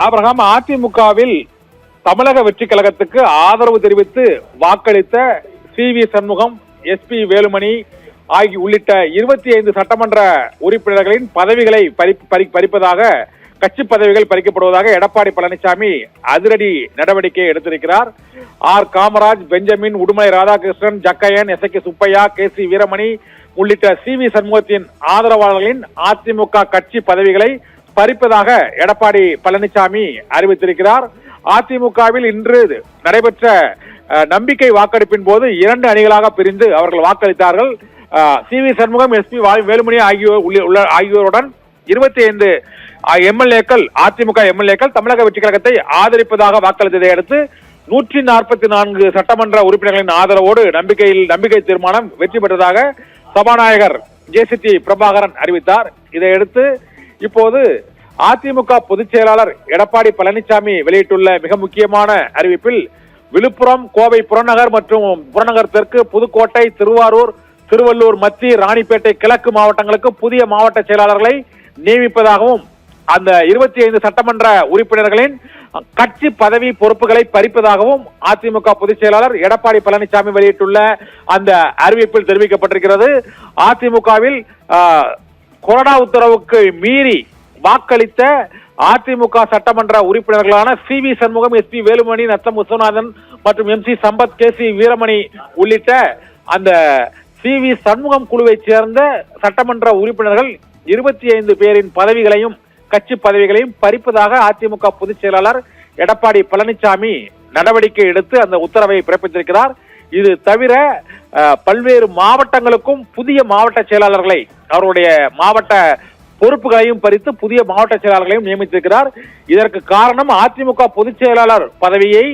Abraham, அதிமுகவில் தமிழக வெற்றி கழகத்துக்கு ஆதரவு தெரிவித்து வாக்களித்த சி.வி. சண்முகம், எஸ்.பி. வேலுமணி உள்ளிட்ட 25 சட்டமன்ற உறுப்பினர்களின் பதவிகளை பறிப்பதாக, கட்சி பதவிகள் பறிக்கப்படுவதாக எடப்பாடி பழனிசாமி அதிரடி நடவடிக்கை எடுத்திருக்கிறார். R. Kamaraj, Benjamin, Udumalai Radhakrishnan, Jakkaiyan, S K. Subbaiah, K C. Veeramani உள்ளிட்ட சி.வி. சண்முகத்தின் ஆதரவாளர்களின் அதிமுக கட்சி பதவிகளை பறிப்பதாக எடப்பாடி பழனிசாமி அறிவித்திருக்கிறார். அதிமுகவில் இன்று நடைபெற்ற நம்பிக்கை வாக்கெடுப்பின் போது 2 அணிகளாக பிரிந்து அவர்கள் வாக்களித்தார்கள். சி.வி. சண்முகம், எஸ்.பி. வேலுமணி ஆகியோருடன் 25 எம்எல்ஏக்கள், அதிமுக எம்எல்ஏக்கள் தமிழக வெற்றி கழகத்தை ஆதரிப்பதாக வாக்களித்ததை அடுத்து 144 சட்டமன்ற உறுப்பினர்களின் ஆதரவோடு நம்பிக்கை தீர்மானம் வெற்றி பெற்றதாக சபாநாயகர் ஜே.சி.டி. பிரபாகரன் அறிவித்தார். இதையடுத்து இப்போது அதிமுக பொதுச் செயலாளர் எடப்பாடி பழனிசாமி வெளியிட்டுள்ள மிக முக்கியமான அறிவிப்பில் விழுப்புரம், கோவை புறநகர் மற்றும் புறநகர் தெற்கு, புதுக்கோட்டை, திருவாரூர், திருவள்ளூர் மத்திய, ராணிப்பேட்டை கிழக்கு மாவட்டங்களுக்கு புதிய மாவட்ட செயலாளர்களை நியமிப்பதாகவும் அந்த 25 சட்டமன்ற உறுப்பினர்களின் கட்சி பதவி பொறுப்புகளை பறிப்பதாகவும் அதிமுக பொதுச் செயலாளர் எடப்பாடி பழனிசாமி வெளியிட்டுள்ள அந்த அறிவிப்பில் தெரிவிக்கப்பட்டிருக்கிறது. அதிமுகவில் கொரோனா உத்தரவுக்கு மீறி வாக்களித்த அதிமுக சட்டமன்ற உறுப்பினர்களான சி.வி. சண்முகம், எஸ்.பி. வேலுமணி, நத்தம் விஸ்வநாதன் மற்றும் எம்.சி. சம்பத், கே.சி. வீரமணி உள்ளிட்ட அந்த சி.வி. சண்முகம் குழுவைச் சேர்ந்த சட்டமன்ற உறுப்பினர்கள் 25 பேரின் பதவிகளையும் கட்சி பதவிகளையும் பறிப்பதாக அதிமுக பொதுச் செயலாளர் எடப்பாடி பழனிசாமி நடவடிக்கை எடுத்து அந்த உத்தரவை பிறப்பித்திருக்கிறார். இது தவிர பல்வேறு மாவட்டங்களுக்கும் புதிய மாவட்ட செயலாளர்களை, அவருடைய மாவட்ட பொறுப்புகளையும் பறித்து புதிய மாவட்ட செயலாளர்களையும் நியமித்திருக்கிறார். இதற்கு காரணம் அதிமுக பொதுச் செயலாளர் பதவியை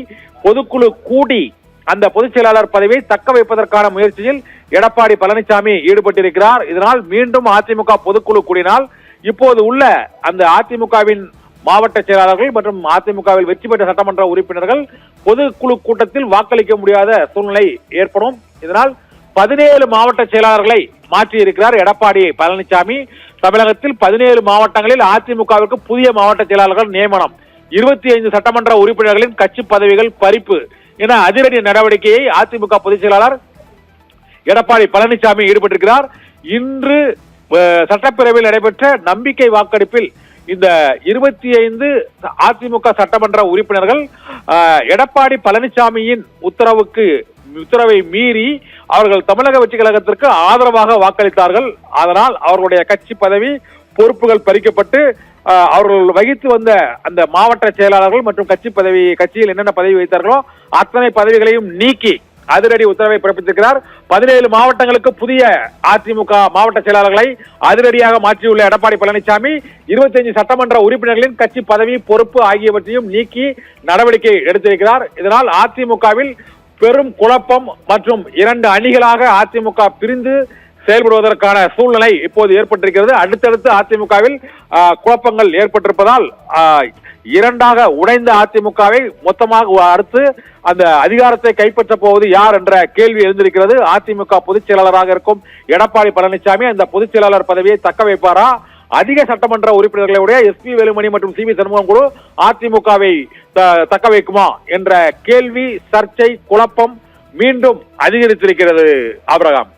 பொதுக்குழு கூடி அந்த பொதுச் செயலாளர் பதவியை தக்க வைப்பதற்கான முயற்சியில் எடப்பாடி பழனிசாமி ஈடுபட்டிருக்கிறார். இதனால் மீண்டும் அதிமுக பொதுக்குழு கூடினால் இப்போது உள்ள அந்த அதிமுகவின் மாவட்ட செயலாளர்கள் மற்றும் அதிமுகவில் வெற்றி பெற்ற சட்டமன்ற உறுப்பினர்கள் பொதுக்குழு கூட்டத்தில் வாக்களிக்க முடியாத சூழ்நிலை ஏற்படும். இதனால் 17 மாவட்ட செயலாளர்களை மாற்றியிருக்கிறார் எடப்பாடி பழனிசாமி. தமிழகத்தில் 17 மாவட்டங்களில் அதிமுகவிற்கு புதிய மாவட்ட செயலாளர்கள் நியமனம், 25 சட்டமன்ற உறுப்பினர்களின் கட்சி பதவிகள் பறிப்பு என அதிரடி நடவடிக்கையை அதிமுக பொதுச் செயலாளர் எடப்பாடி பழனிசாமி ஈடுபட்டிருக்கிறார். இன்று சட்டப்பேரவையில் நடைபெற்ற நம்பிக்கை வாக்கெடுப்பில் இந்த 25 அதிமுக சட்டமன்ற உறுப்பினர்கள் எடப்பாடி பழனிசாமியின் உத்தரவை மீறி அவர்கள் தமிழக வெற்றி கழகத்திற்கு ஆதரவாக வாக்களித்தார்கள். அதனால் அவர்களுடைய கட்சி பதவி பொறுப்புகள் பறிக்கப்பட்டு அவர்கள் வகித்து வந்த அந்த மாவட்ட செயலாளர்கள் மற்றும் கட்சியில் என்னென்ன பதவி வைத்தார்களோ அத்தனை பதவிகளையும் நீக்கி அதிரடி உத்தரவை பிறப்பித்திருக்கிறார். 17 மாவட்டங்களுக்கு புதிய அதிமுக மாவட்ட செயலாளர்களை அதிரடியாக மாற்றியுள்ள எடப்பாடி பழனிசாமி 25 சட்டமன்ற உறுப்பினர்களின் கட்சி பதவி பொறுப்பு ஆகியவற்றையும் நீக்கி நடவடிக்கை எடுத்திருக்கிறார். இதனால் அதிமுகவில் பெரும் குழப்பம் மற்றும் 2 அணிகளாக அதிமுக பிரிந்து செயல்படுவதற்கான சூழ்நிலை இப்போது ஏற்பட்டிருக்கிறது. அடுத்தடுத்து அதிமுகவில் குழப்பங்கள் ஏற்பட்டிருப்பதால் 2ஆக உடைந்த அதிமுகவை மொத்தமாக அடுத்து அந்த அதிகாரத்தை கைப்பற்ற போவது யார் என்ற கேள்வி எழுந்திருக்கிறது. அதிமுக பொதுச் செயலாளராக இருக்கும் எடப்பாடி பழனிசாமி அந்த பொதுச் செயலாளர் பதவியை தக்க வைப்பாரா? அதிக சட்டமன்ற உறுப்பினர்களுடைய எஸ்.பி. வேலுமணி மற்றும் சி.வி. சண்முகம் குழு அதிமுகவை தக்க வைக்குமா என்ற கேள்வி, சர்ச்சை, குழப்பம் மீண்டும் அதிகரித்திருக்கிறது. ஆபிரகாம்.